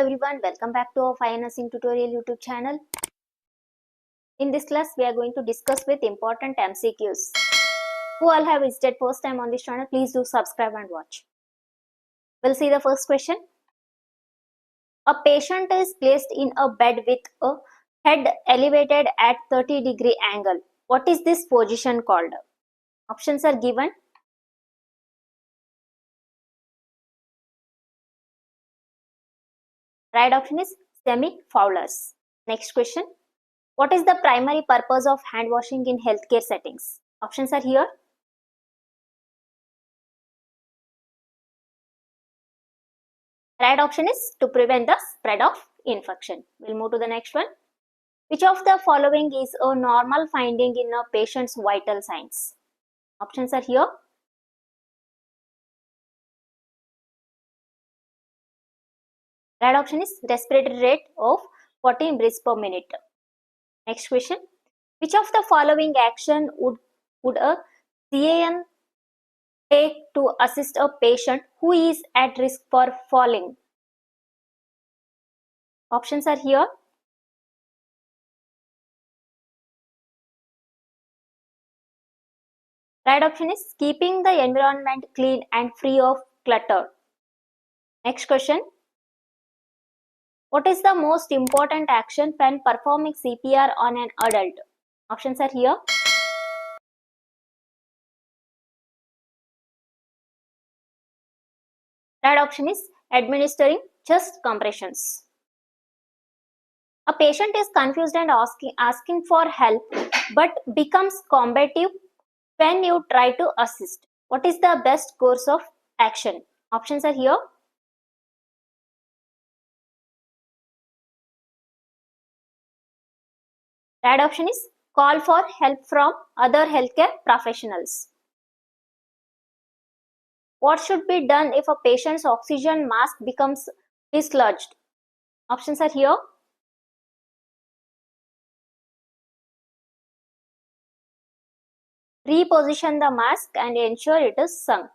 everyone, welcome back to our Fire Nursing Tutorial YouTube channel. In this class, we are going to discuss with important MCQs. Who all have visited first time on this channel, please do subscribe and watch. We'll see the first question. A patient is placed in a bed with a head elevated at 30-degree angle. What is this position called? Options are given. Right option is semi-Fowler's. Next question. What is the primary purpose of hand washing in healthcare settings? Options are here. Right option is to prevent the spread of infection. We'll move to the next one. Which of the following is a normal finding in a patient's vital signs? Options are here. Right option is respiratory rate of 14 breaths per minute. Next question. Which of the following action would a CAN take to assist a patient who is at risk for falling? Options are here. Right option is keeping the environment clean and free of clutter. Next question. What is the most important action when performing CPR on an adult? Options are here. Right option is administering chest compressions. A patient is confused and asking for help but becomes combative when you try to assist. What is the best course of action? Options are here. Right option is call for help from other healthcare professionals. What should be done if a patient's oxygen mask becomes dislodged? Options are here. Reposition the mask and ensure it is sunk.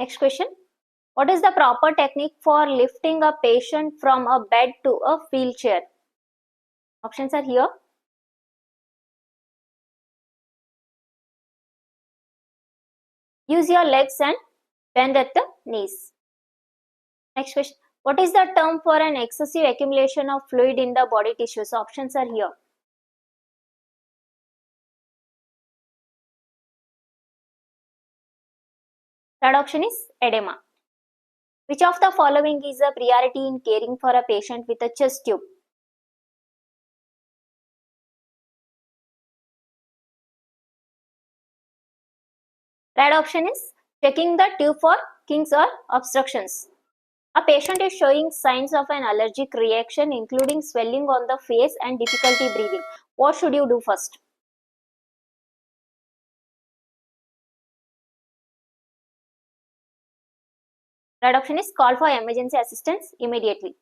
Next question. What is the proper technique for lifting a patient from a bed to a wheelchair? Options are here. Use your legs and bend at the knees. Next question. What is the term for an excessive accumulation of fluid in the body tissues? Options are here. Third option is edema. Which of the following is a priority in caring for a patient with a chest tube? Right option is checking the tube for kinks or obstructions. A patient is showing signs of an allergic reaction including swelling on the face and difficulty breathing. What should you do first? Right option is call for emergency assistance immediately.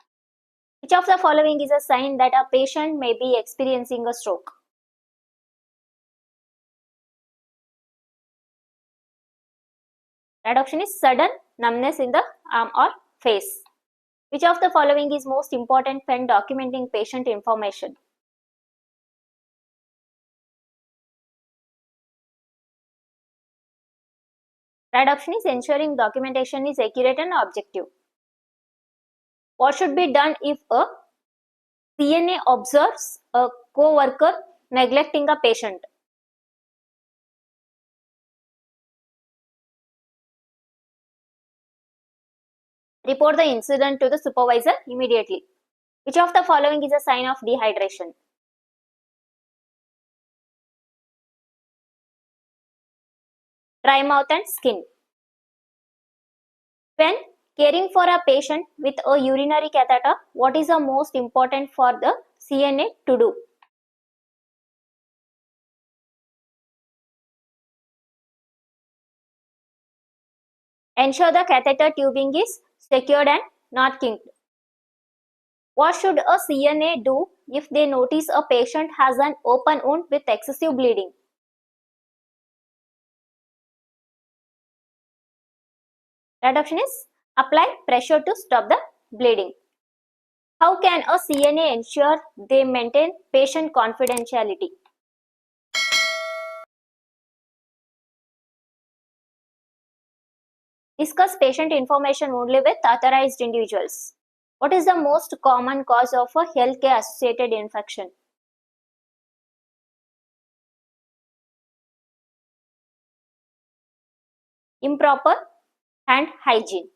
Which of the following is a sign that a patient may be experiencing a stroke? Right option is sudden numbness in the arm or face. Which of the following is most important when documenting patient information? Right option is ensuring documentation is accurate and objective. What should be done if a CNA observes a co-worker neglecting a patient? Report the incident to the supervisor immediately. Which of the following is a sign of dehydration? Dry mouth and skin. When caring for a patient with a urinary catheter, what is the most important for the CNA to do? Ensure the catheter tubing is secured and not kinked. What should a CNA do if they notice a patient has an open wound with excessive bleeding? Right option is apply pressure to stop the bleeding. How can a CNA ensure they maintain patient confidentiality? Discuss patient information only with authorized individuals. What is the most common cause of a healthcare associated infection? Improper hand hygiene.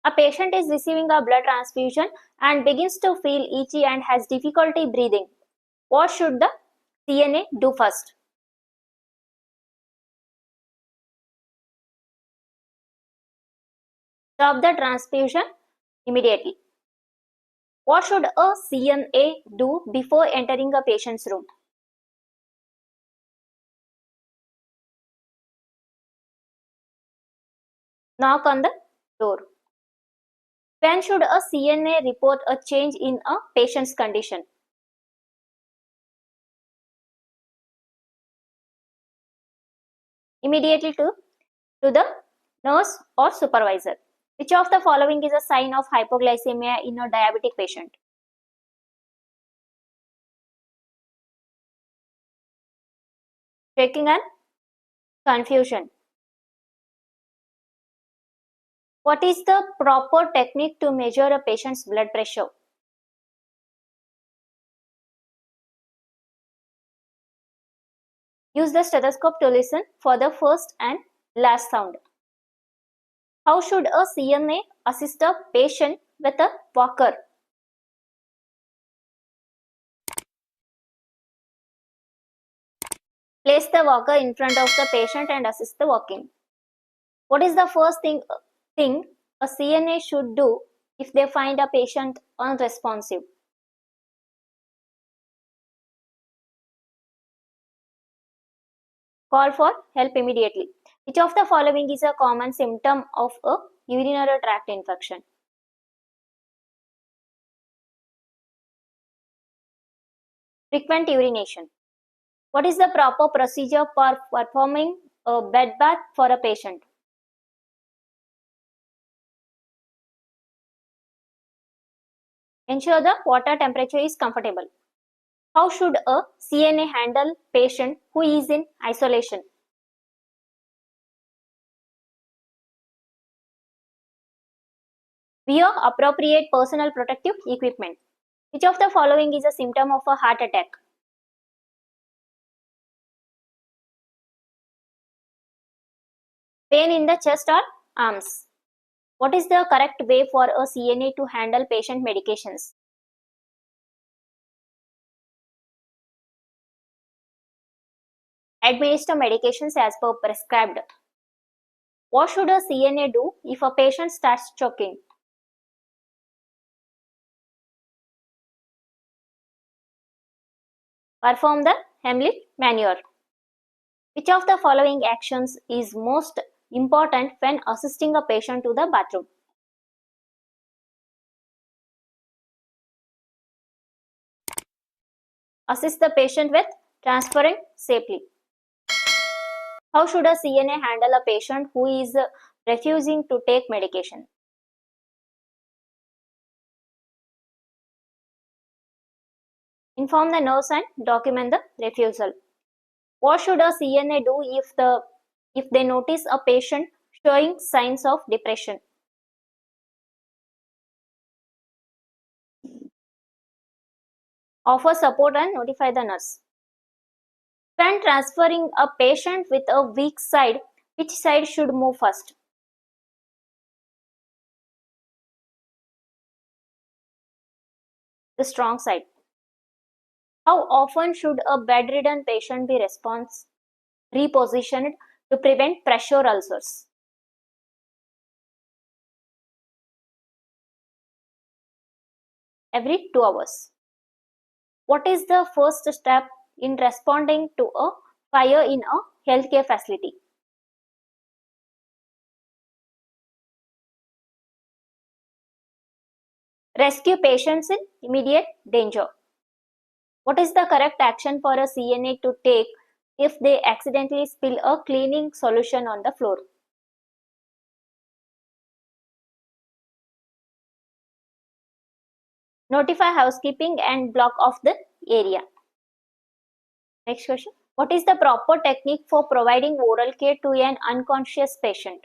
A patient is receiving a blood transfusion and begins to feel itchy and has difficulty breathing. What should the CNA do first? Stop the transfusion immediately. What should a CNA do before entering a patient's room? Knock on the door. When should a CNA report a change in a patient's condition? Immediately to the nurse or supervisor. Which of the following is a sign of hypoglycemia in a diabetic patient? Shaking and confusion. What is the proper technique to measure a patient's blood pressure? Use the stethoscope to listen for the first and last sound. How should a CNA assist a patient with a walker? Place the walker in front of the patient and assist the walking. What is the first thing a CNA should do if they find a patient unresponsive? Call for help immediately. Which of the following is a common symptom of a urinary tract infection? Frequent urination. What is the proper procedure for performing a bed bath for a patient? Ensure the water temperature is comfortable. How should a CNA handle patient who is in isolation? Wear appropriate personal protective equipment. Which of the following is a symptom of a heart attack? Pain in the chest or arms. What is the correct way for a CNA to handle patient medications? Administer medications as per prescribed. What should a CNA do if a patient starts choking? Perform the Heimlich maneuver. Which of the following actions is most important when assisting a patient to the bathroom? Assist the patient with transferring safely. How should a CNA handle a patient who is refusing to take medication? Inform the nurse and document the refusal. What should a CNA do if they notice a patient showing signs of depression? Offer support and notify the nurse. When transferring a patient with a weak side, which side should move first? The strong side. How often should a bedridden patient be repositioned to prevent pressure ulcers? Every 2 hours. What is the first step in responding to a fire in a healthcare facility? Rescue patients in immediate danger. What is the correct action for a CNA to take if they accidentally spill a cleaning solution on the floor? Notify housekeeping and block off the area. Next question. What is the proper technique for providing oral care to an unconscious patient?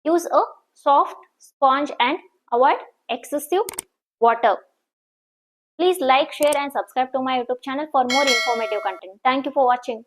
Use a soft sponge and avoid excessive water. Please like, share and subscribe to my YouTube channel for more informative content. Thank you for watching.